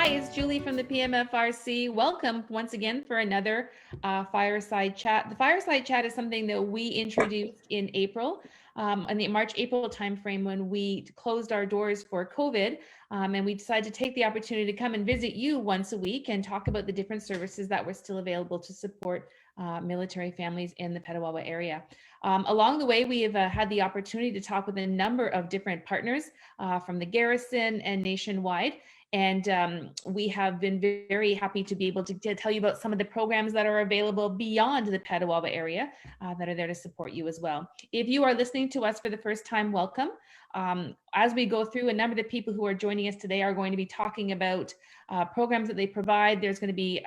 Hi, it's Julie from the MFRC. Welcome once again for another fireside chat. The fireside chat is something that we introduced in April, in the March-April timeframe when we closed our doors for COVID, and we decided to take the opportunity to come and visit you once a week and talk about the different services that were still available to support military families in the Petawawa area. Along the way, we have had the opportunity to talk with a number of different partners from the garrison and nationwide. And we have been very happy to be able to tell you about some of the programs that are available beyond the Petawawa area that are there to support you as well. If you are listening to us for the first time, welcome. As we go through, a number of the people who are joining us today are going to be talking about programs that they provide. There's going to be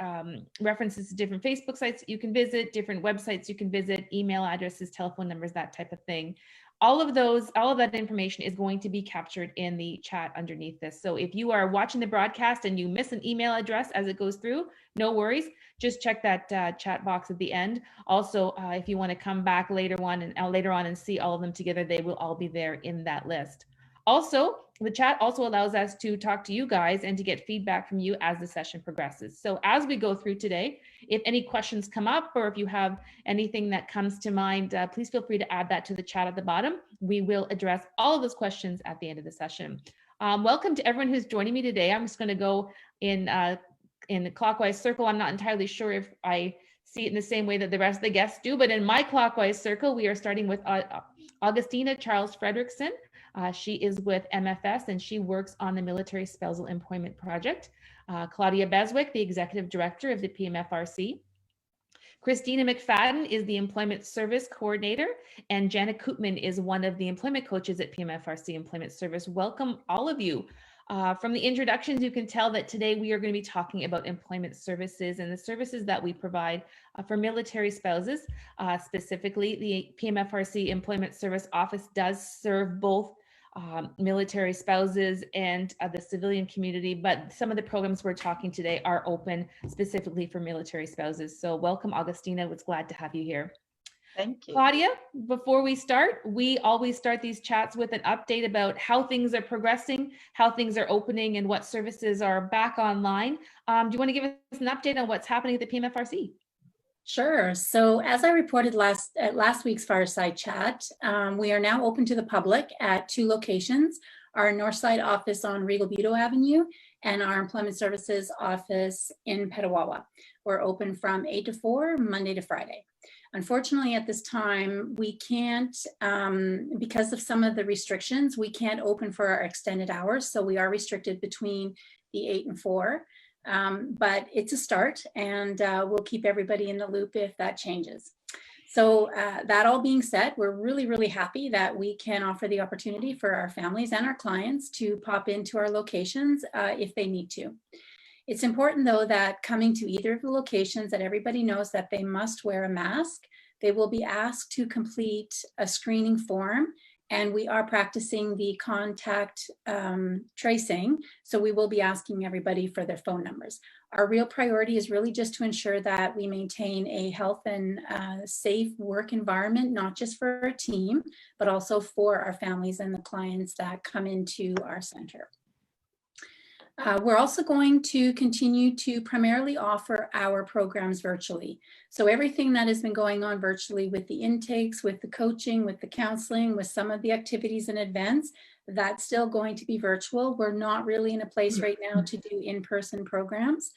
references to different Facebook sites that you can visit, different websites you can visit, email addresses, telephone numbers, that type of thing. All of that information is going to be captured in the chat underneath this. So if you are watching the broadcast and you miss an email address as it goes through, no worries. Just check that chat box at the end. Also, if you want to come back later on and see all of them together, they will all be there in that list. Also, the chat also allows us to talk to you guys and to get feedback from you as the session progresses. So as we go through today, if any questions come up or if you have anything that comes to mind, please feel free to add that to the chat at the bottom. We will address all of those questions at the end of the session. Welcome to everyone who's joining me today. I'm just going to go in the clockwise circle. I'm not entirely sure if I see it in the same way that the rest of the guests do, but in my clockwise circle, we are starting with Augustina Charles-Frederiksen. She is with MFS and she works on the Military Spousal Employment Project. Claudia Beswick, the Executive Director of the PMFRC. Christina McFadden is the Employment Service Coordinator, and Janet Koopman is one of the employment coaches at PMFRC Employment Service. Welcome all of you. From the introductions, you can tell that today we are going to be talking about employment services and the services that we provide for military spouses. Specifically, the PMFRC Employment Service Office does serve both military spouses and the civilian community, but some of the programs we're talking today are open specifically for military spouses. So welcome, Augustina. Was glad to have you here. Thank you. Claudia, before we start, we always start these chats with an update about how things are progressing, how things are opening, and what services are back online. Do you want to give us an update on what's happening at the PMFRC? Sure. So as I reported at last week's Fireside Chat, we are now open to the public at 2 locations, our Northside office on Regal Buto Avenue and our Employment Services office in Petawawa. We're open from 8 to 4, Monday to Friday. Unfortunately, at this time, we can't, because of some of the restrictions, we can't open for our extended hours. So we are restricted between the 8 and 4. But it's a start, and we'll keep everybody in the loop if that changes. So that all being said, we're really happy that we can offer the opportunity for our families and our clients to pop into our locations if they need to. It's important, though, that coming to either of the locations that everybody knows that they must wear a mask. They will be asked to complete a screening form, and we are practicing the contact tracing. So we will be asking everybody for their phone numbers. Our real priority is really just to ensure that we maintain a health and safe work environment, not just for our team, but also for our families and the clients that come into our center. We're also going to continue to primarily offer our programs virtually. So everything that has been going on virtually with the intakes, with the coaching, with the counseling, with some of the activities and events, that's still going to be virtual. We're not really in a place right now to do in-person programs.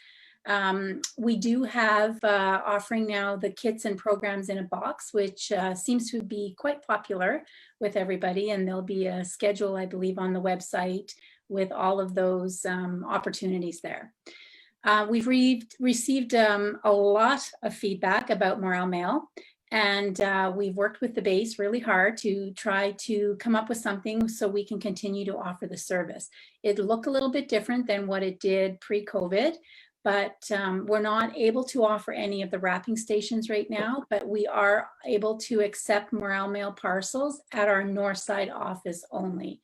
We do have offering now the kits and programs in a box, which seems to be quite popular with everybody. And there'll be a schedule, I believe, on the website with all of those opportunities there. We've received a lot of feedback about Morale Mail, and we've worked with the base really hard to try to come up with something so we can continue to offer the service. It looked a little bit different than what it did pre-COVID, but we're not able to offer any of the wrapping stations right now, but we are able to accept Morale Mail parcels at our Northside office only.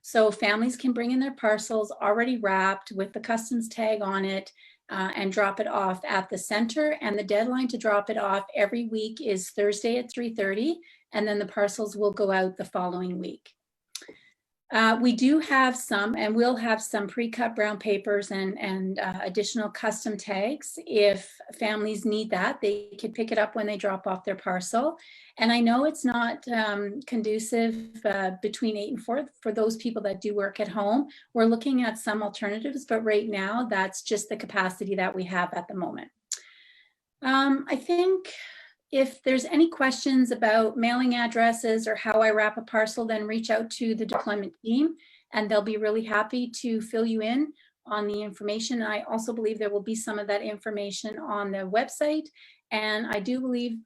So families can bring in their parcels already wrapped with the customs tag on it and drop it off at the center. And the deadline to drop it off every week is Thursday at 3:30, and then the parcels will go out the following week. We do have some, and we'll have some pre-cut brown papers and additional custom tags. If families need that, they could pick it up when they drop off their parcel. And I know it's not conducive between 8 and 4 for those people that do work at home. We're looking at some alternatives, but right now that's just the capacity that we have at the moment. I think if there's any questions about mailing addresses or how I wrap a parcel, then reach out to the deployment team and they'll be really happy to fill you in on the information. I also believe there will be some of that information on the website. And I do believe,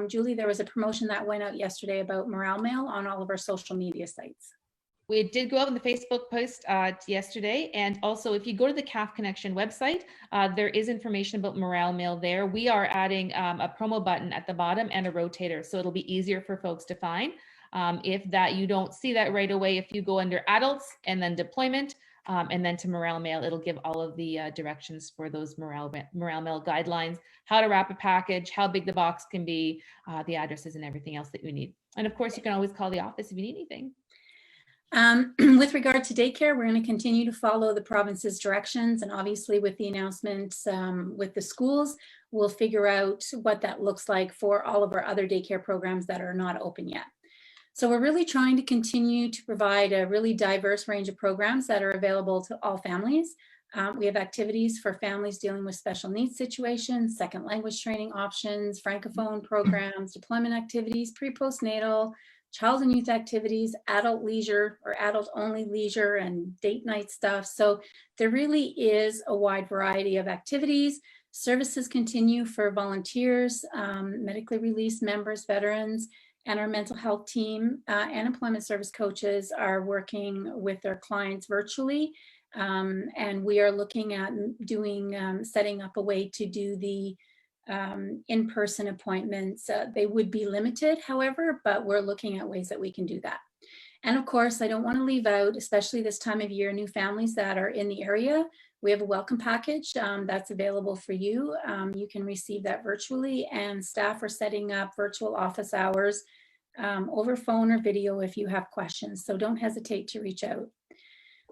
Julie, there was a promotion that went out yesterday about morale mail on all of our social media sites. We did go out on the Facebook post yesterday. And also if you go to the CAF Connection website, there is information about morale mail there. We are adding a promo button at the bottom and a rotator, so it'll be easier for folks to find. If that you don't see that right away, if you go under adults and then deployment and then to morale mail, it'll give all of the directions for those morale mail guidelines, how to wrap a package, how big the box can be, the addresses and everything else that you need. And of course, you can always call the office if you need anything. With regard to daycare, we're going to continue to follow the province's directions, and obviously with the announcements with the schools, we'll figure out what that looks like for all of our other daycare programs that are not open yet. So we're really trying to continue to provide a really diverse range of programs that are available to all families. We have activities for families dealing with special needs situations, second language training options, francophone programs, deployment activities, pre-postnatal, child and youth activities, adult leisure or adult only leisure, and date night stuff. So there really is a wide variety of activities. Services continue for volunteers, medically released members, veterans, and our mental health team and employment service coaches are working with their clients virtually. And we are looking at doing, setting up a way to do the in-person appointments. They would be limited, however, but we're looking at ways that we can do that. And of course, I don't want to leave out, especially this time of year, new families that are in the area. We have a welcome package that's available for you. You can receive that virtually, and staff are setting up virtual office hours over phone or video if you have questions. So don't hesitate to reach out.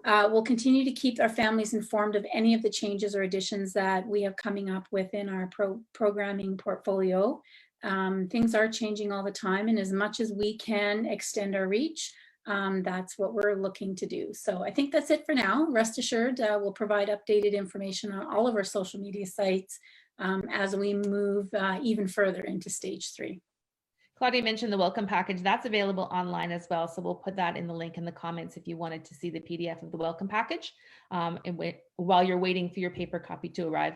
We'll continue to keep our families informed of any of the changes or additions that we have coming up within our programming portfolio. Things are changing all the time, and as much as we can extend our reach, that's what we're looking to do. So I think that's it for now. Rest assured, we'll provide updated information on all of our social media sites as we move even further into stage 3. Claudia mentioned the welcome package. That's available online as well. So we'll put that in the link in the comments if you wanted to see the PDF of the welcome package while you're waiting for your paper copy to arrive.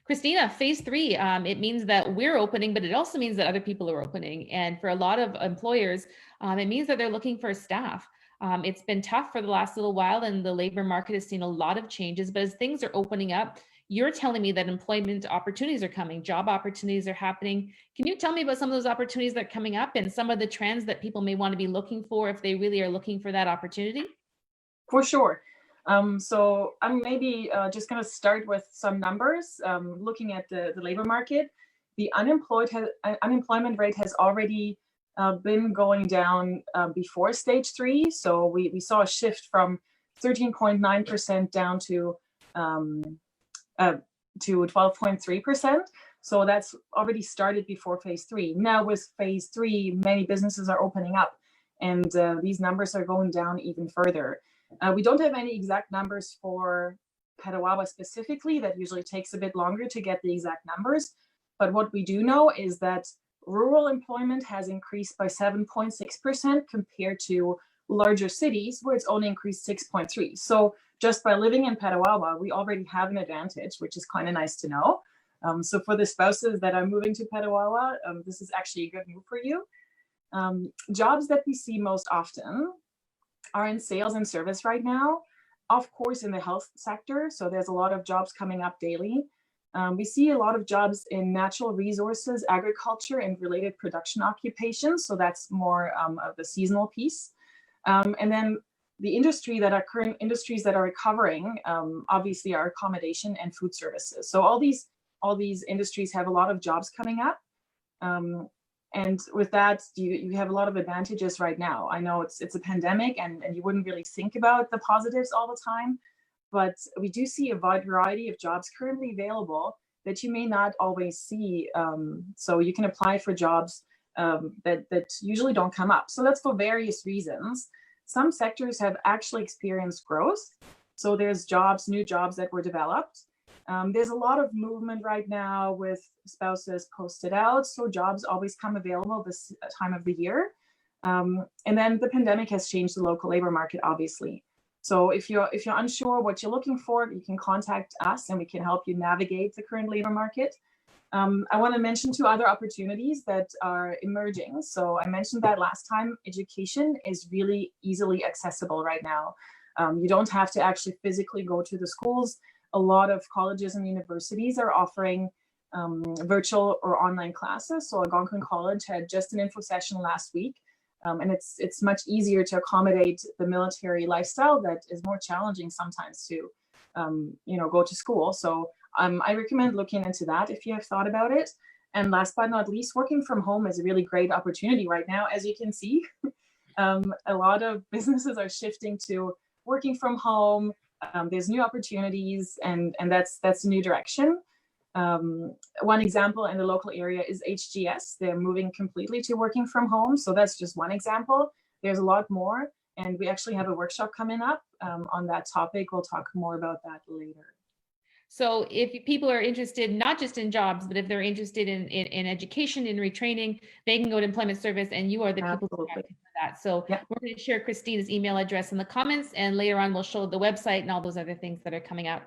Christina, phase 3, it means that we're opening, but it also means that other people are opening. And for a lot of employers, it means that they're looking for staff. It's been tough for the last little while, and the labor market has seen a lot of changes, but as things are opening up, you're telling me that employment opportunities are coming, job opportunities are happening. Can you tell me about some of those opportunities that are coming up and some of the trends that people may want to be looking for if they really are looking for that opportunity? For sure. So I'm maybe just going to start with some numbers. Looking at the labor market, the unemployment rate has already been going down before stage 3. So we saw a shift from 13.9% down to 12.3%. So that's already started before phase 3. Now with phase 3, many businesses are opening up, and these numbers are going down even further. We don't have any exact numbers for Petawawa specifically. That usually takes a bit longer to get the exact numbers. But what we do know is that rural employment has increased by 7.6% compared to larger cities, where it's only increased 6.3%. So just by living in Petawawa, we already have an advantage, which is kind of nice to know. So for the spouses that are moving to Petawawa, this is actually a good move for you. Jobs that we see most often are in sales and service right now, of course, in the health sector. So there's a lot of jobs coming up daily. We see a lot of jobs in natural resources, agriculture, and related production occupations. So that's more of the seasonal piece. And then the industries that are recovering, obviously, are accommodation and food services. So all these industries have a lot of jobs coming up. And with that, you have a lot of advantages right now. I know it's a pandemic and you wouldn't really think about the positives all the time, but we do see a wide variety of jobs currently available that you may not always see. So you can apply for jobs that usually don't come up. So that's for various reasons. Some sectors have actually experienced growth. So there's jobs, new jobs that were developed. There's a lot of movement right now with spouses posted out. So jobs always come available this time of the year. And then the pandemic has changed the local labor market, obviously. So if you're unsure what you're looking for, you can contact us and we can help you navigate the current labor market. I want to mention two other opportunities that are emerging. So I mentioned that last time, education is really easily accessible right now. You don't have to actually physically go to the schools. A lot of colleges and universities are offering virtual or online classes. So Algonquin College had just an info session last week. And it's much easier to accommodate the military lifestyle that is more challenging sometimes to, go to school. So I recommend looking into that if you have thought about it. And last but not least, working from home is a really great opportunity right now. As you can see, a lot of businesses are shifting to working from home. There's new opportunities, and that's a new direction. One example in the local area is HGS. They're moving completely to working from home. So that's just one example. There's a lot more. And we actually have a workshop coming up on that topic. We'll talk more about that later. So if people are interested, not just in jobs, but if they're interested in education, in retraining, they can go to Employment Service and you are the people who for that. So yeah. We're going to share Christina's email address in the comments, and later on we'll show the website and all those other things that are coming up.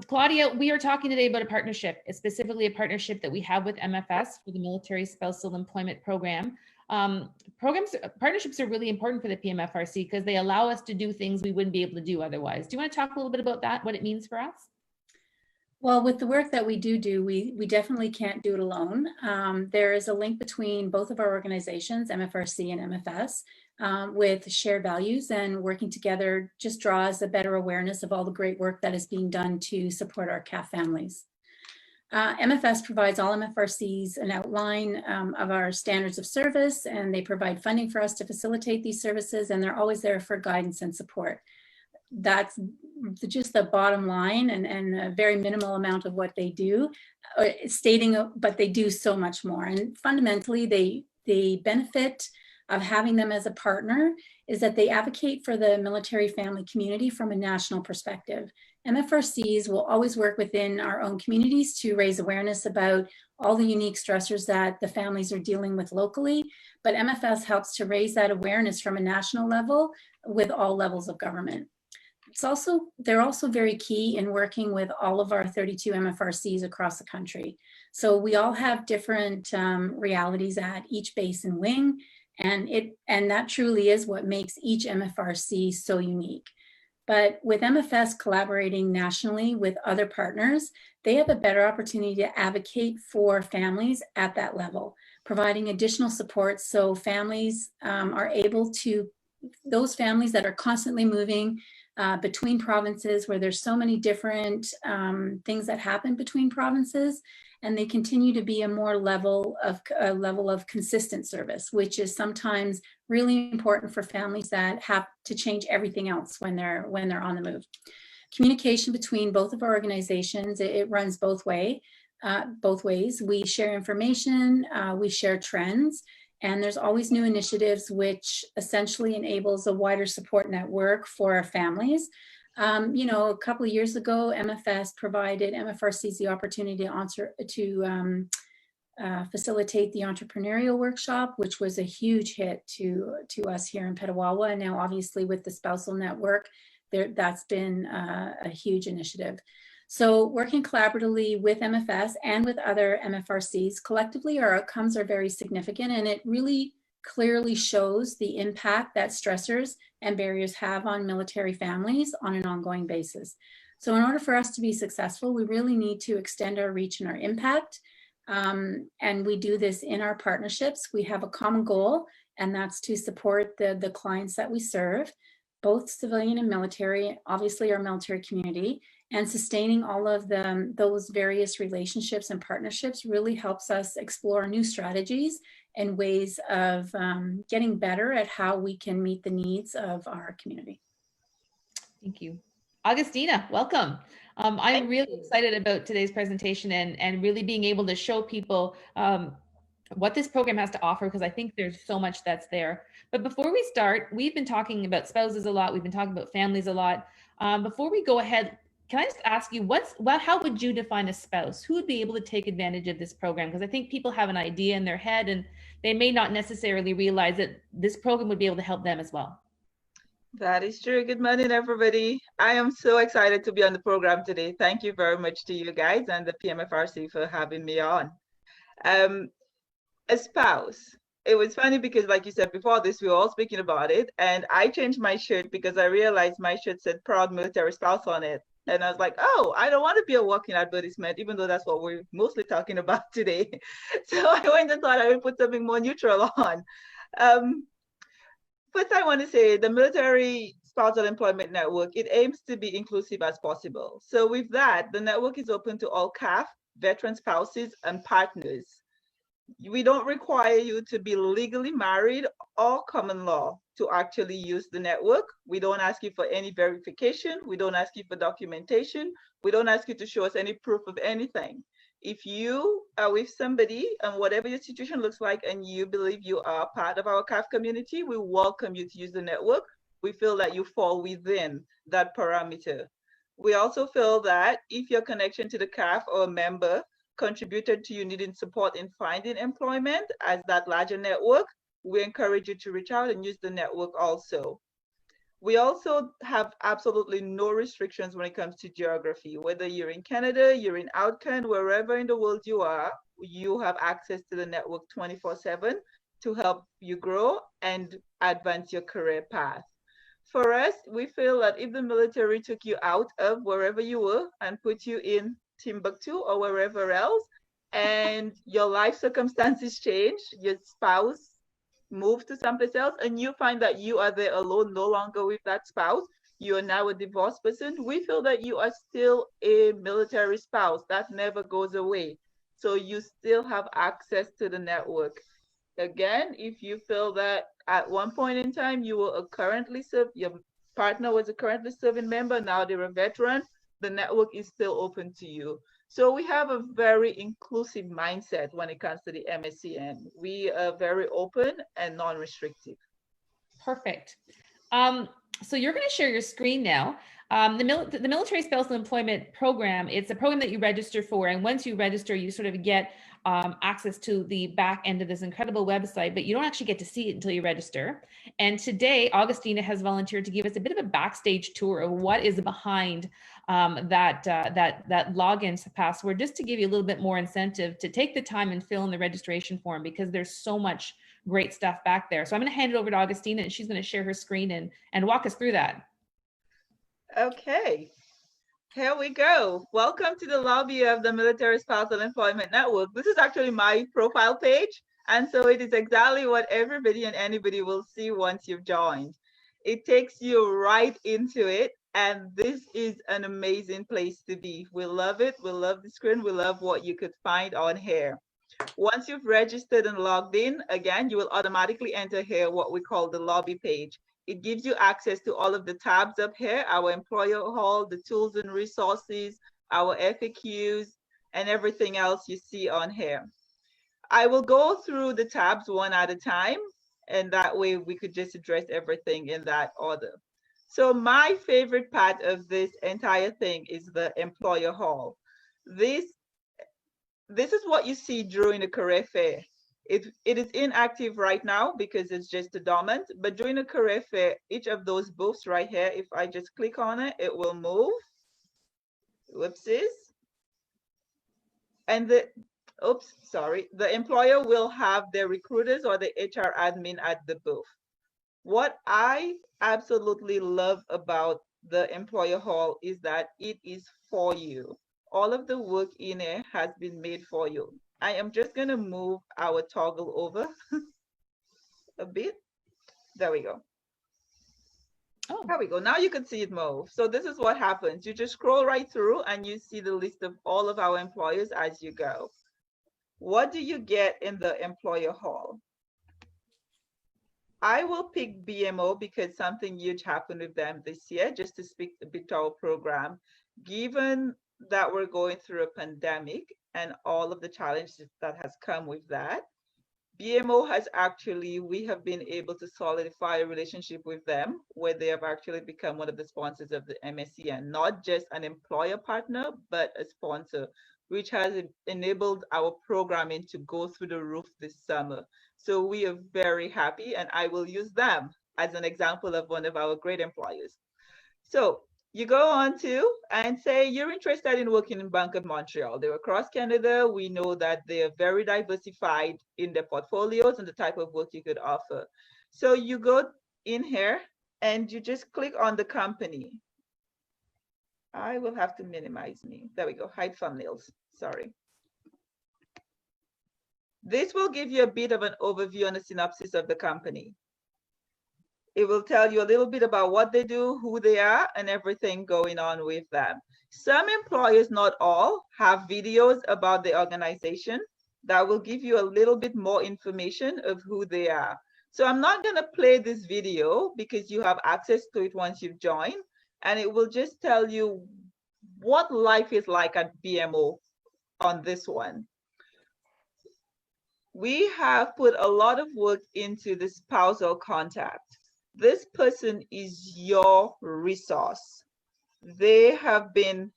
Claudia, we are talking today about a partnership, specifically a partnership that we have with MFS for the Military Spousal Employment Program. Partnerships are really important for the PMFRC because they allow us to do things we wouldn't be able to do otherwise. Do you want to talk a little bit about that, what it means for us? Well, with the work that we do, we definitely can't do it alone. There is a link between both of our organizations, MFRC and MFS, with shared values, and working together just draws a better awareness of all the great work that is being done to support our CAF families. MFS provides all MFRCs an outline of our standards of service, and they provide funding for us to facilitate these services, and they're always there for guidance and support. That's just the bottom line, and a very minimal amount of what they do, but they do so much more. And fundamentally, the benefit of having them as a partner is that they advocate for the military family community from a national perspective. MFRCs will always work within our own communities to raise awareness about all the unique stressors that the families are dealing with locally, but MFS helps to raise that awareness from a national level with all levels of government. They're also very key in working with all of our 32 MFRCs across the country. So we all have different realities at each base and wing, and that truly is what makes each MFRC so unique. But with MFS collaborating nationally with other partners, they have a better opportunity to advocate for families at that level, providing additional support so families are able to, those families that are constantly moving between provinces, where there's so many different things that happen between provinces, and they continue to be a level of consistent service, which is sometimes really important for families that have to change everything else when they're on the move. Communication between both of our organizations, it runs both ways. We share information, we share trends, and there's always new initiatives, which essentially enables a wider support network for our families. A couple of years ago, MFS provided MFRCs the opportunity to facilitate the entrepreneurial workshop, which was a huge hit to us here in Petawawa. And now obviously with the Spousal Network, that's been a huge initiative. So working collaboratively with MFS and with other MFRCs, collectively our outcomes are very significant, and it really clearly shows the impact that stressors and barriers have on military families on an ongoing basis. So in order for us to be successful, we really need to extend our reach and our impact. And we do this in our partnerships. We have a common goal, and that's to support the clients that we serve. both civilian and military, obviously our military community, and sustaining all of those various relationships and partnerships really helps us explore new strategies and ways of getting better at how we can meet the needs of our community. Thank you. Augustina, welcome. I'm really excited about today's presentation and really being able to show people what this program has to offer, because I think there's so much that's there. But before we start, we've been talking about spouses a lot. We've been talking about families a lot. Before we go ahead, can I just ask you, how would you define a spouse? Who would be able to take advantage of this program? Because I think people have an idea in their head and they may not necessarily realize that this program would be able to help them as well. That is true. Good morning, everybody. I am so excited to be on the program today. Thank you very much to you guys and the PMFRC for having me on. A spouse. It was funny because, like you said before this, we were all speaking about it, and I changed my shirt because I realized my shirt said "Proud Military Spouse" on it. And I was like, oh, I don't want to be a walking advertisement, even though that's what we're mostly talking about today. So I went and thought I would put something more neutral on. First, I want to say the Military Spousal Employment Network, it aims to be inclusive as possible. So with that, the network is open to all CAF, veteran spouses, and partners. We don't require you to be legally married or common law to actually use the network. We don't ask you for any verification. We don't ask you for documentation. We don't ask you to show us any proof of anything. If you are with somebody and whatever your situation looks like and you believe you are part of our CAF community, we welcome you to use the network. We feel that you fall within that parameter. We also feel that if your connection to the CAF or a member contributed to you needing support in finding employment as that larger network, we encourage you to reach out and use the network also. We also have absolutely no restrictions when it comes to geography. Whether you're in Canada, you're in Outcan, wherever in the world you are, you have access to the network 24/7 to help you grow and advance your career path. For us, we feel that if the military took you out of wherever you were and put you in Timbuktu or wherever else, and your life circumstances change, your spouse moved to someplace else, and you find that you are there alone, no longer with that spouse, you are now a divorced person, we feel that you are still a military spouse. That never goes away. So you still have access to the network. Again, if you feel that at one point in time you were your partner was a currently serving member, now they're a veteran, the network is still open to you. So we have a very inclusive mindset when it comes to the MSCN. We are very open and non-restrictive. Perfect. So you're going to share your screen now. The Military Spousal Employment Program, it's a program that you register for. And once you register, you sort of get access to the back end of this incredible website, but you don't actually get to see it until you register. And today, Augustina has volunteered to give us a bit of a backstage tour of what is behind that login password, just to give you a little bit more incentive to take the time and fill in the registration form, because there's so much great stuff back there. So I'm going to hand it over to Augustina, and she's going to share her screen and walk us through that. Okay. Here we go. Welcome to the lobby of the Military Spousal Employment Network. This is actually my profile page. And so it is exactly what everybody and anybody will see once you've joined. It takes you right into it. And this is an amazing place to be. We love it. We love the screen. We love what you could find on here. Once you've registered and logged in, again, you will automatically enter here what we call the lobby page. It gives you access to all of the tabs up here, our employer hall, the tools and resources, our FAQs, and everything else you see on here. I will go through the tabs one at a time, and that way we could just address everything in that order. So my favorite part of this entire thing is the employer hall. This is what you see during the career fair. It is inactive right now because it's just a dormant, but during a career fair, each of those booths right here, if I just click on it, it will move. Whoopsies. And the employer will have their recruiters or the HR admin at the booth. What I absolutely love about the employer hall is that it is for you. All of the work in it has been made for you. I am just going to move our toggle over a bit. There we go. Oh, There we go. Now you can see it move. So this is what happens. You just scroll right through and you see the list of all of our employers as you go. What do you get in the employer hall? I will pick BMO because something huge happened with them this year, just to speak a bit to our program. Given that we're going through a pandemic and all of the challenges that has come with that, BMO has actually, we have been able to solidify a relationship with them where they have actually become one of the sponsors of the MSc, and not just an employer partner, but a sponsor, which has enabled our programming to go through the roof this summer. So we are very happy, and I will use them as an example of one of our great employers. So you go on to and say you're interested in working in Bank of Montreal. They're across Canada. We know that they're very diversified in their portfolios and the type of work you could offer. So you go in here and you just click on the company. I will have to minimize me. There we go, hide thumbnails, sorry. This will give you a bit of an overview and a synopsis of the company. It will tell you a little bit about what they do, who they are, and everything going on with them. Some employers, not all, have videos about the organization that will give you a little bit more information of who they are. So I'm not going to play this video because you have access to it once you've joined, and it will just tell you what life is like at BMO on this one. We have put a lot of work into the spousal contact. This person is your resource. They have been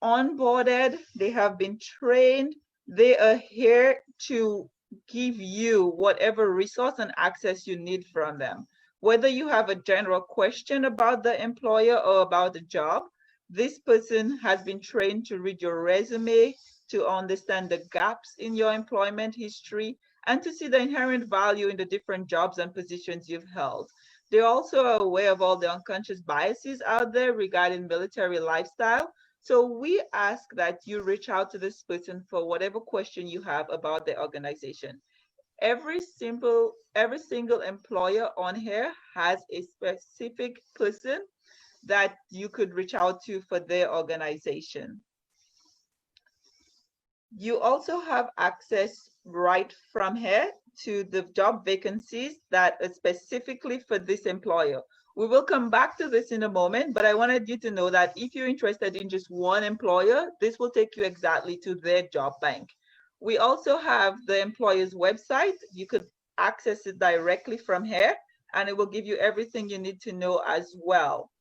onboarded, they have been trained, they are here to give you whatever resource and access you need from them. Whether you have a general question about the employer or about the job, this person has been trained to read your resume, to understand the gaps in your employment history, and to see the inherent value in the different jobs and positions you've held. They're also aware of all the unconscious biases out there regarding military lifestyle. So we ask that you reach out to this person for whatever question you have about the organization. Every single employer on here has a specific person that you could reach out to for their organization. You also have access right from here to the job vacancies that are specifically for this employer. We will come back to this in a moment, but I wanted you to know that if you're interested in just one employer, this will take you exactly to their job bank. We also have the employer's website. You could access it directly from here, and it will give you everything you need to know as well.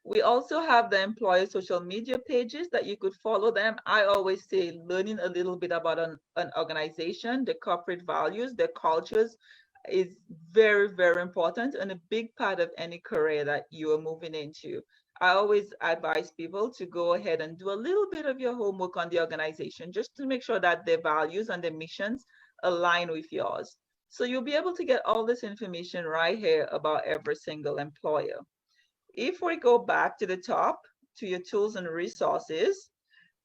We also have the employer social media pages that you could follow them. I always say learning a little bit about an organization, the corporate values, their cultures is very, very important and a big part of any career that you are moving into. I always advise people to go ahead and do a little bit of your homework on the organization just to make sure that their values and their missions align with yours. So you'll be able to get all this information right here about every single employer. If we go back to the top to your tools and resources,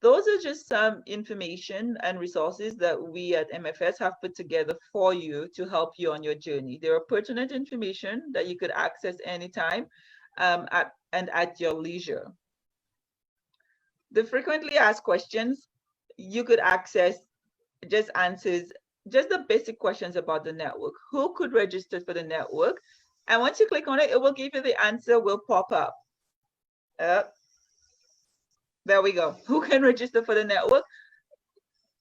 those are just some information and resources that we at MFS have put together for you to help you on your journey. There are pertinent information that you could access anytime and at your leisure. The frequently asked questions, you could access just answers, just the basic questions about the network. Who could register for the network? And once you click on it, it will give you the answer will pop up. There we go. Who can register for the network?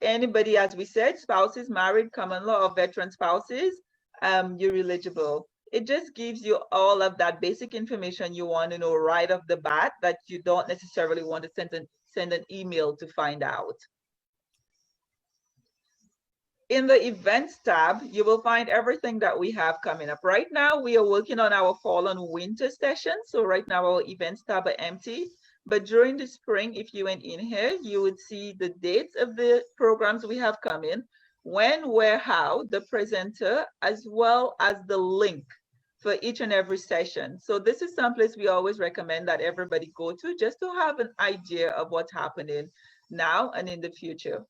Anybody, as we said, spouses, married, common law, or veteran spouses, you're eligible. It just gives you all of that basic information you want to know right off the bat that you don't necessarily want to send an email to find out. In the events tab, you will find everything that we have coming up. Right now, we are working on our fall and winter session. So right now our events tab are empty. But during the spring, if you went in here, you would see the dates of the programs we have coming, when, where, how, the presenter, as well as the link for each and every session. So this is someplace we always recommend that everybody go to just to have an idea of what's happening now and in the future.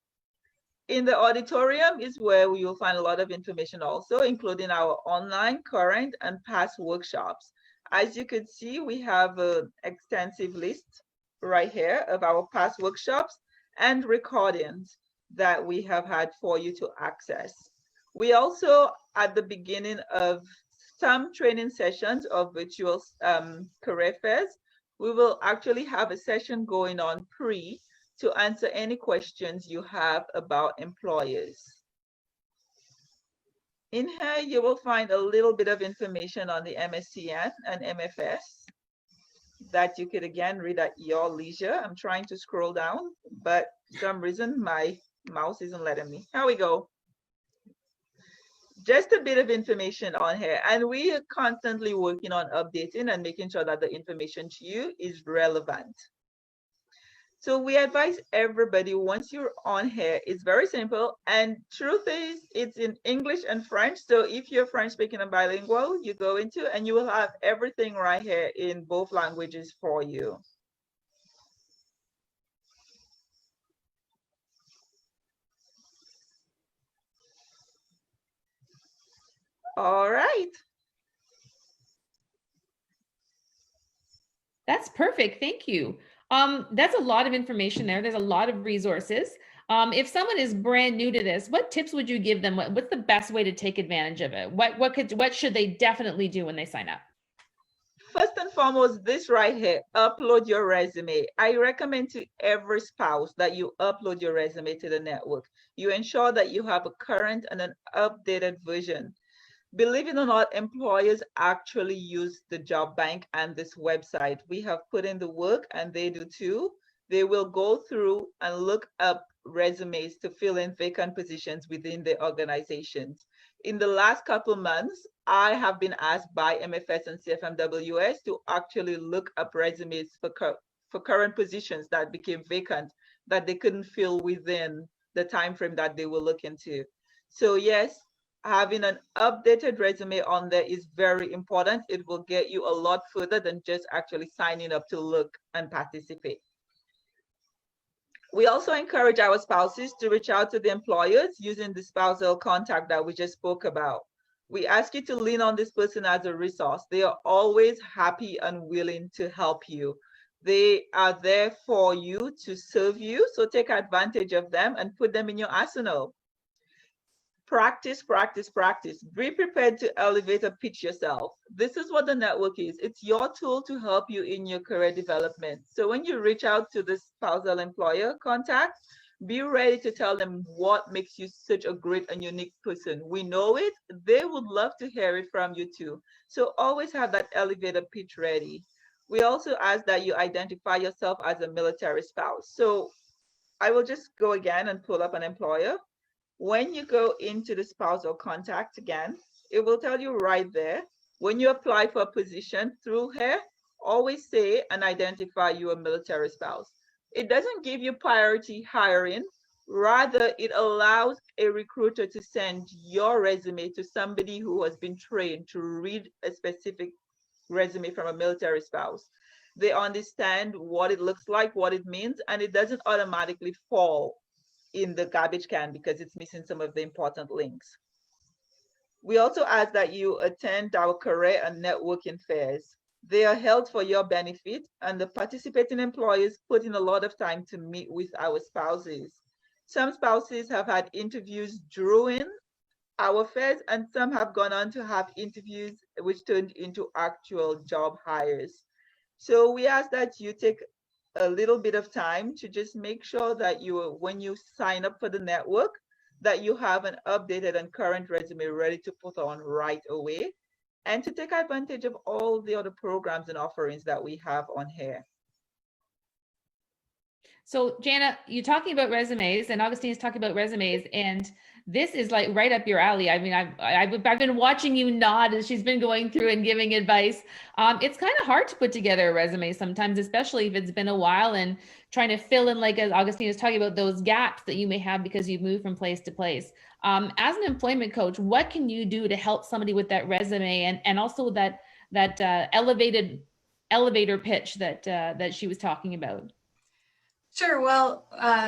In the auditorium is where you'll find a lot of information also, including our online, current, and past workshops. As you could see, we have an extensive list right here of our past workshops and recordings that we have had for you to access. We also, at the beginning of some training sessions of virtual career fairs, we will actually have a session going on to answer any questions you have about employers. In here, you will find a little bit of information on the MSCN and MFS that you could again read at your leisure. I'm trying to scroll down, but for some reason my mouse isn't letting me. Here we go. Just a bit of information on here, and we are constantly working on updating and making sure that the information to you is relevant. So we advise everybody, once you're on here, it's very simple. And truth is, it's in English and French. So if you're French speaking and bilingual, you go into and you will have everything right here in both languages for you. All right. That's perfect. Thank you. That's a lot of information there. There's a lot of resources. If someone is brand new to this, what tips would you give them? What's the best way to take advantage of it? What should they definitely do when they sign up? First and foremost, this right here, upload your resume. I recommend to every spouse that you upload your resume to the network. You ensure that you have a current and an updated version. Believe it or not, employers actually use the job bank and this website. We have put in the work and they do too. They will go through and look up resumes to fill in vacant positions within the organizations. In the last couple months, I have been asked by MFS and CFMWS to actually look up resumes for current positions that became vacant that they couldn't fill within the time frame that they were looking to. So yes, having an updated resume on there is very important. It will get you a lot further than just actually signing up to look and participate. We also encourage our spouses to reach out to the employers using the spousal contact that we just spoke about. We ask you to lean on this person as a resource. They are always happy and willing to help you. They are there for you to serve you, so take advantage of them and put them in your arsenal. Practice, practice, practice. Be prepared to elevate or pitch yourself. This is what the network is. It's your tool to help you in your career development. So when you reach out to the spousal employer contact, be ready to tell them what makes you such a great and unique person. We know it. They would love to hear it from you too. So always have that elevator pitch ready. We also ask that you identify yourself as a military spouse. So I will just go again and pull up an employer. When you go into the spousal contact again, it will tell you right there, when you apply for a position through here, always say and identify you a military spouse. It doesn't give you priority hiring. Rather, it allows a recruiter to send your resume to somebody who has been trained to read a specific resume from a military spouse. They understand what it looks like, what it means, and it doesn't automatically fall in the garbage can because it's missing some of the important links. We also ask that you attend our career and networking fairs. They are held for your benefit, and the participating employers put in a lot of time to meet with our spouses. Some spouses have had interviews during our fairs, and some have gone on to have interviews which turned into actual job hires. So we ask that you take a little bit of time to just make sure that when you sign up for the network, that you have an updated and current resume ready to put on right away, and to take advantage of all the other programs and offerings that we have on here. So Jana, you're talking about resumes, and Augustina's talking about resumes, and this is like right up your alley. I mean, I've been watching you nod as she's been going through and giving advice. It's kind of hard to put together a resume sometimes, especially if it's been a while and trying to fill in, like as Augustina was talking about, those gaps that you may have because you've moved from place to place. As an employment coach, what can you do to help somebody with that resume and also that elevator pitch that she was talking about? Sure. Well,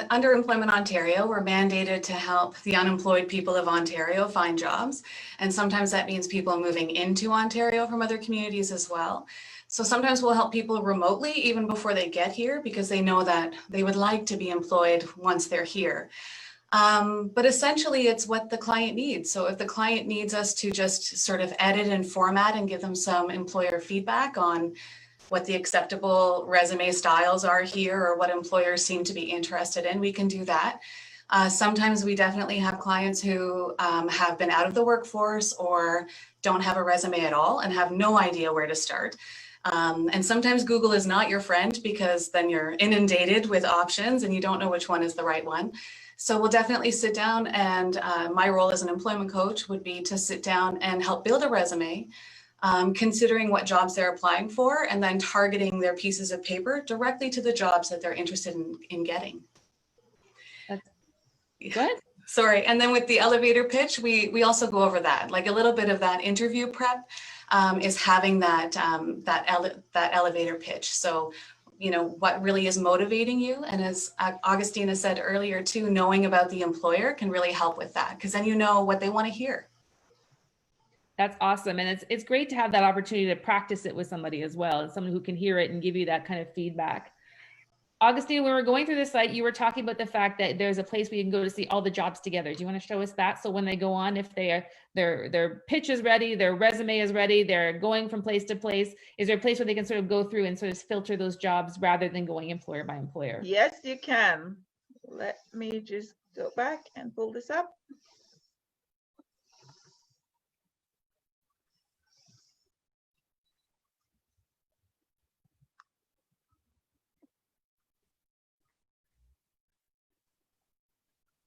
under Employment Ontario, we're mandated to help the unemployed people of Ontario find jobs. And sometimes that means people moving into Ontario from other communities as well. So sometimes we'll help people remotely even before they get here because they know that they would like to be employed once they're here. But essentially it's what the client needs. So if the client needs us to just sort of edit and format and give them some employer feedback on what the acceptable resume styles are here or what employers seem to be interested in, we can do that. Sometimes we definitely have clients who have been out of the workforce or don't have a resume at all and have no idea where to start. And sometimes Google is not your friend because then you're inundated with options and you don't know which one is the right one. So we'll definitely sit down, and my role as an employment coach would be to sit down and help build a resume, considering what jobs they're applying for, and then targeting their pieces of paper directly to the jobs that they're interested in getting. Go ahead. Sorry, and then with the elevator pitch, we also go over that, like a little bit of that interview prep is having that elevator pitch. So, you know, what really is motivating you, and as Augustina said earlier too, knowing about the employer can really help with that because then you know what they want to hear. That's awesome. And it's great to have that opportunity to practice it with somebody as well, and someone who can hear it and give you that kind of feedback. Augustina, when we were going through the site, you were talking about the fact that there's a place we can go to see all the jobs together. Do you want to show us that? So when they go on, if their pitch is ready, their resume is ready, they're going from place to place, is there a place where they can sort of go through and sort of filter those jobs rather than going employer by employer? Yes, you can. Let me just go back and pull this up.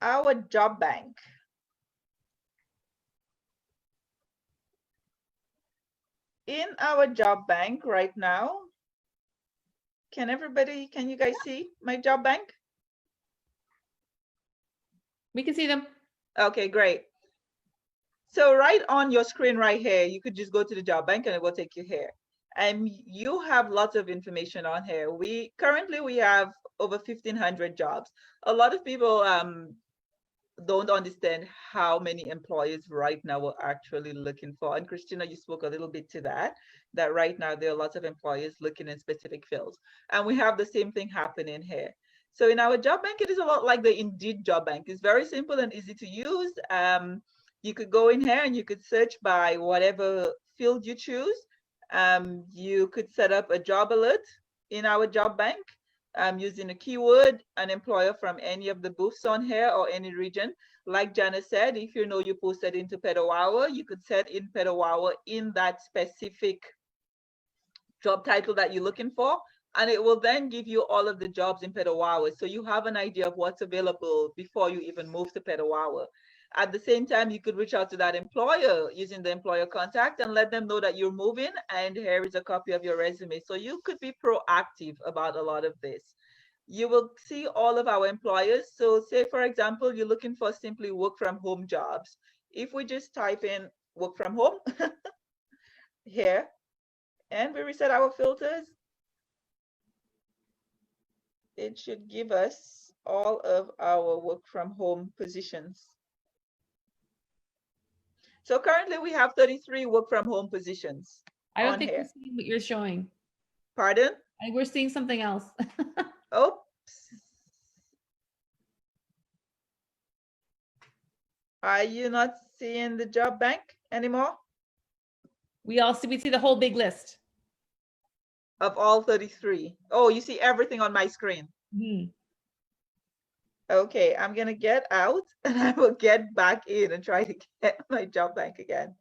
Our job bank. In our job bank right now, can you guys see my job bank? We can see them. Okay, great. So right on your screen right here, you could just go to the job bank and it will take you here. And you have lots of information on here. Currently we have over 1,500 jobs. A lot of people don't understand how many employers right now are actually looking for. And Christina, you spoke a little bit to that right now there are lots of employers looking in specific fields. And we have the same thing happening here. So in our job bank, it is a lot like the Indeed job bank. It's very simple and easy to use. You could go in here and you could search by whatever field you choose. You could set up a job alert in our job bank. Using a keyword, an employer from any of the booths on here or any region. Like Janice said, if you know you posted into Petawawa, you could set in Petawawa in that specific job title that you're looking for, and it will then give you all of the jobs in Petawawa. So you have an idea of what's available before you even move to Petawawa. At the same time, you could reach out to that employer using the employer contact and let them know that you're moving and here is a copy of your resume. So you could be proactive about a lot of this. You will see all of our employers. So say, for example, you're looking for simply work from home jobs. If we just type in work from home here and we reset our filters, it should give us all of our work from home positions. So currently we have 33 work from home positions. I don't think we're seeing what you're showing. Pardon? We're seeing something else. Oops. Are you not seeing the job bank anymore? We see the whole big list. Of all 33. Oh, you see everything on my screen. Mm-hmm. Okay, I'm gonna get out and I will get back in and try to get my job bank again.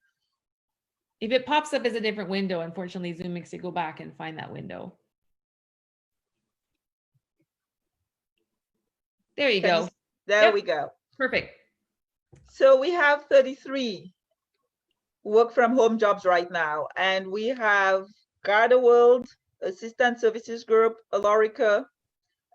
If it pops up as a different window, unfortunately, Zoom makes you go back and find that window. There you go. There we go. Perfect. So we have 33 work from home jobs right now, and we have Gardaworld, Assistant Services Group, Alorica,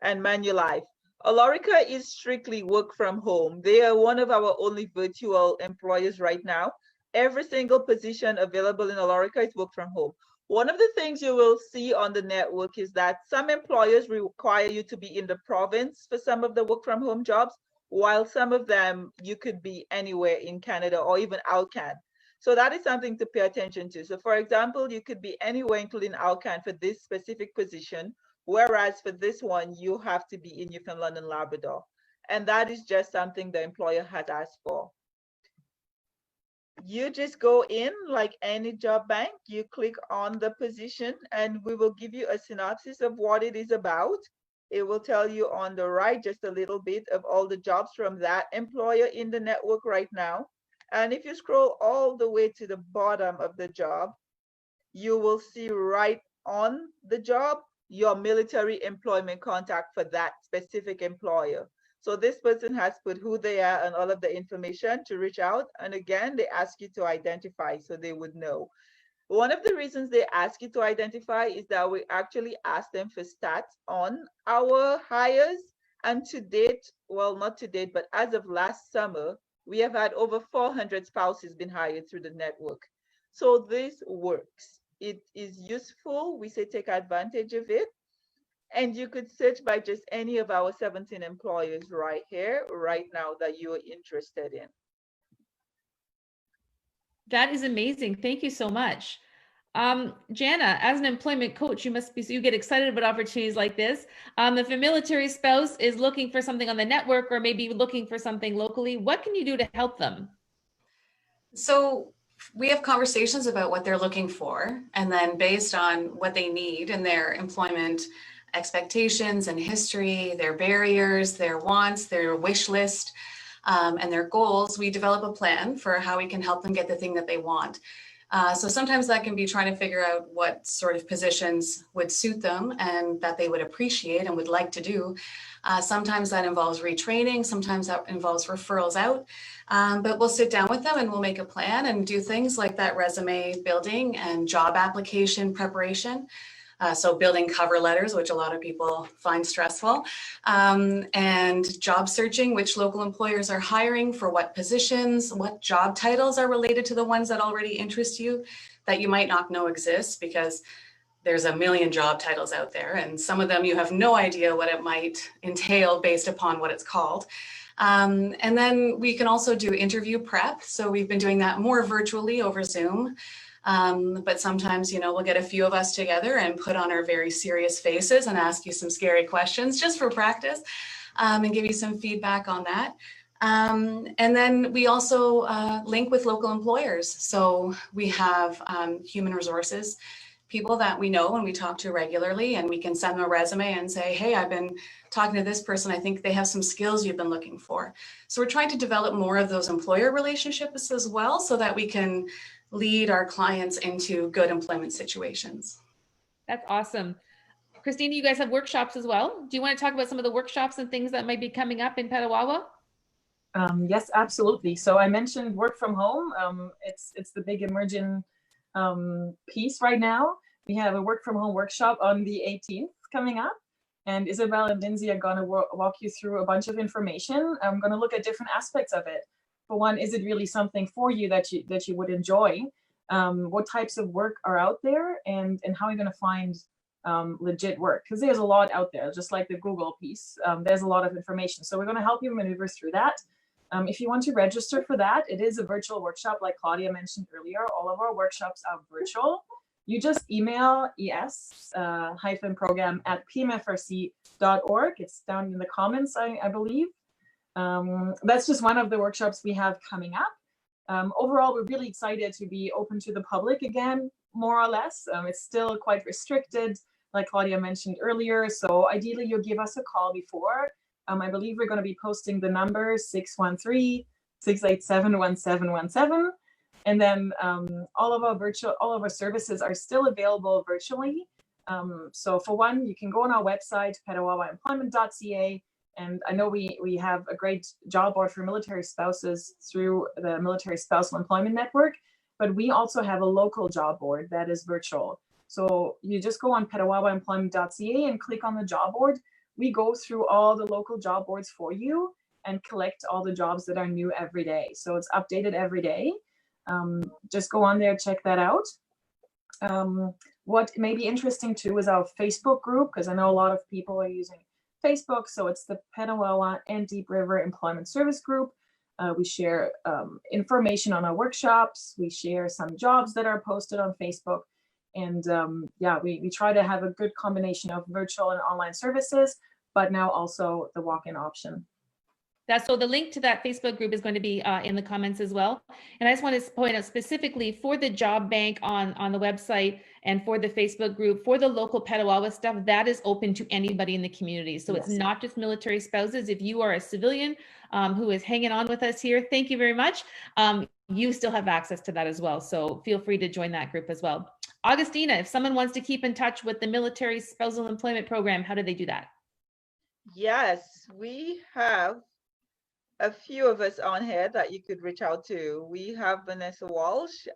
and Manulife. Alorica is strictly work from home. They are one of our only virtual employers right now. Every single position available in Alorica is work from home. One of the things you will see on the network is that some employers require you to be in the province for some of the work from home jobs, while some of them you could be anywhere in Canada or even Alcan. So that is something to pay attention to. So for example, you could be anywhere, including Alcan, for this specific position, whereas for this one, you have to be in Newfoundland and Labrador. And that is just something the employer has asked for. You just go in like any job bank, you click on the position, and we will give you a synopsis of what it is about. It will tell you on the right just a little bit of all the jobs from that employer in the network right now. And if you scroll all the way to the bottom of the job, you will see right on the job your military employment contact for that specific employer. So this person has put who they are and all of the information to reach out. And again, they ask you to identify so they would know. One of the reasons they ask you to identify is that we actually ask them for stats on our hires. And to date, well, not to date, but as of last summer, we have had over 400 spouses been hired through the network. So this works. It is useful. We say take advantage of it. And you could search by just any of our 17 employers right here, right now, that you are interested in. That is amazing. Thank you so much. Jana, as an employment coach, you get excited about opportunities like this. If a military spouse is looking for something on the network or maybe looking for something locally, what can you do to help them? So we have conversations about what they're looking for, and then based on what they need and their employment expectations and history, their barriers, their wants, their wish list, and their goals, we develop a plan for how we can help them get the thing that they want. So sometimes that can be trying to figure out what sort of positions would suit them and that they would appreciate and would like to do. Sometimes that involves retraining, sometimes that involves referrals out, but we'll sit down with them and we'll make a plan and do things like that resume building and job application preparation. So building cover letters, which a lot of people find stressful, and job searching, which local employers are hiring for what positions, what job titles are related to the ones that already interest you that you might not know exist, because there's a million job titles out there and some of them you have no idea what it might entail based upon what it's called. And then we can also do interview prep. So we've been doing that more virtually over Zoom. But sometimes, we'll get a few of us together and put on our very serious faces and ask you some scary questions just for practice, and give you some feedback on that. And then we also link with local employers. So we have human resources people that we know and we talk to regularly, and we can send them a resume and say, hey, I've been talking to this person. I think they have some skills you've been looking for. So we're trying to develop more of those employer relationships as well, so that we can lead our clients into good employment situations. That's awesome. Christina, you guys have workshops as well. Do you want to talk about some of the workshops and things that might be coming up in Petawawa? Yes, absolutely. So I mentioned work from home. It's the big emerging piece right now. We have a work from home workshop on the 18th coming up, and Isabel and Lindsay are going to walk you through a bunch of information. I'm going to look at different aspects of it. For one, is it really something for you that you would enjoy? What types of work are out there, and how are you going to find legit work? Because there's a lot out there, just like the Google piece. There's a lot of information. So we're going to help you maneuver through that. If you want to register for that, it is a virtual workshop, like Claudia mentioned earlier. All of our workshops are virtual. You just email es-program@pmfrc.org. It's down in the comments, I believe. That's just one of the workshops we have coming up. Overall, we're really excited to be open to the public again, more or less. It's still quite restricted, like Claudia mentioned earlier. So ideally, you'll give us a call before. I believe we're going to be posting the number 613-687-1717. And then all of our services are still available virtually. So for one, you can go on our website, petawawaemployment.ca. And I know we have a great job board for military spouses through the Military Spousal Employment Network, but we also have a local job board that is virtual. So you just go on petawawaemployment.ca and click on the job board. We go through all the local job boards for you and collect all the jobs that are new every day. So it's updated every day. Just go on there, check that out. What may be interesting too is our Facebook group, because I know a lot of people are using Facebook. So it's the Petawawa and Deep River Employment Service Group. We share information on our workshops. We share some jobs that are posted on Facebook. And yeah, we try to have a good combination of virtual and online services, but now also the walk-in option. So the link to that Facebook group is going to be in the comments as well. And I just want to point out specifically for the job bank on the website and for the Facebook group, for the local Petawawa stuff, that is open to anybody in the community. So yes, it's not just military spouses. If you are a civilian who is hanging on with us here, thank you very much. You still have access to that as well. So feel free to join that group as well. Augustina, if someone wants to keep in touch with the Military Spousal Employment Program, how do they do that? Yes, we have a few of us on here that you could reach out to. We have Vanessa Walsh,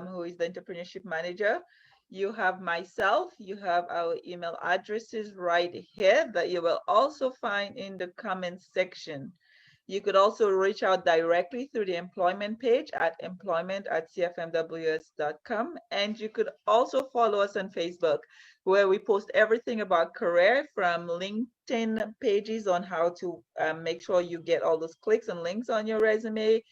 who is the entrepreneurship manager. You have myself, you have our email addresses right here that you will also find in the comments section. You could also reach out directly through the employment page at employment@cfmws.com. And you could also follow us on Facebook, where we post everything about career, from LinkedIn pages on how to make sure you get all those clicks and links on your resume,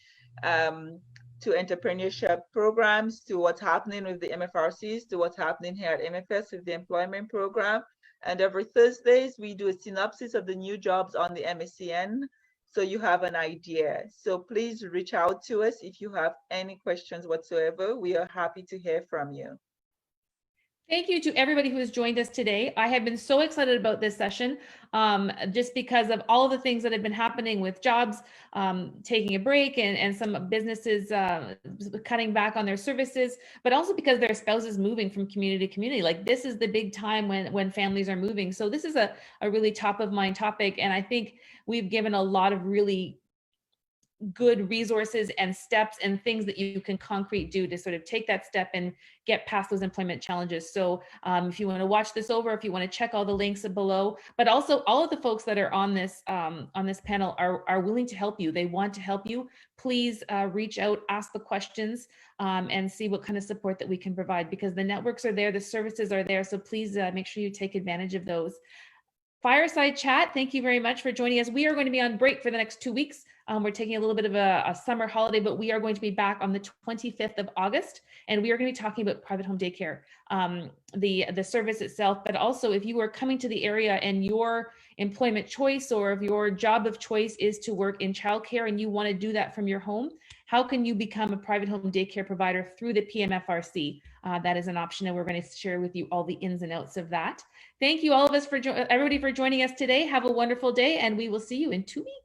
to entrepreneurship programs, to what's happening with the MFRCs, to what's happening here at MFS with the employment program. And every Thursdays, we do a synopsis of the new jobs on the MSCN, so you have an idea. So please reach out to us if you have any questions whatsoever. We are happy to hear from you. Thank you to everybody who has joined us today. I have been so excited about this session, just because of all of the things that have been happening with jobs taking a break and some businesses cutting back on their services, but also because their spouses moving from community to community. Like, this is the big time when families are moving. So this is a really top of mind topic. And I think we've given a lot of really good resources and steps and things that you can concrete do to sort of take that step and get past those employment challenges. So if you want to watch this over, if you want to check all the links below, but also all of the folks that are on this panel are willing to help you. They want to help you. Please reach out, ask the questions, and see what kind of support that we can provide, because the networks are there, the services are there. So please make sure you take advantage of those. Fireside Chat, thank you very much for joining us. We are going to be on break for the next 2 weeks. We're taking a little bit of a summer holiday, but we are going to be back on the 25th of August, and we are going to be talking about private home daycare, the service itself, but also if you are coming to the area and your employment choice or if your job of choice is to work in childcare and you want to do that from your home, how can you become a private home daycare provider through the PMFRC? That is an option, and we're going to share with you all the ins and outs of that. Thank you all of us everybody for joining us today. Have a wonderful day, and we will see you in 2 weeks.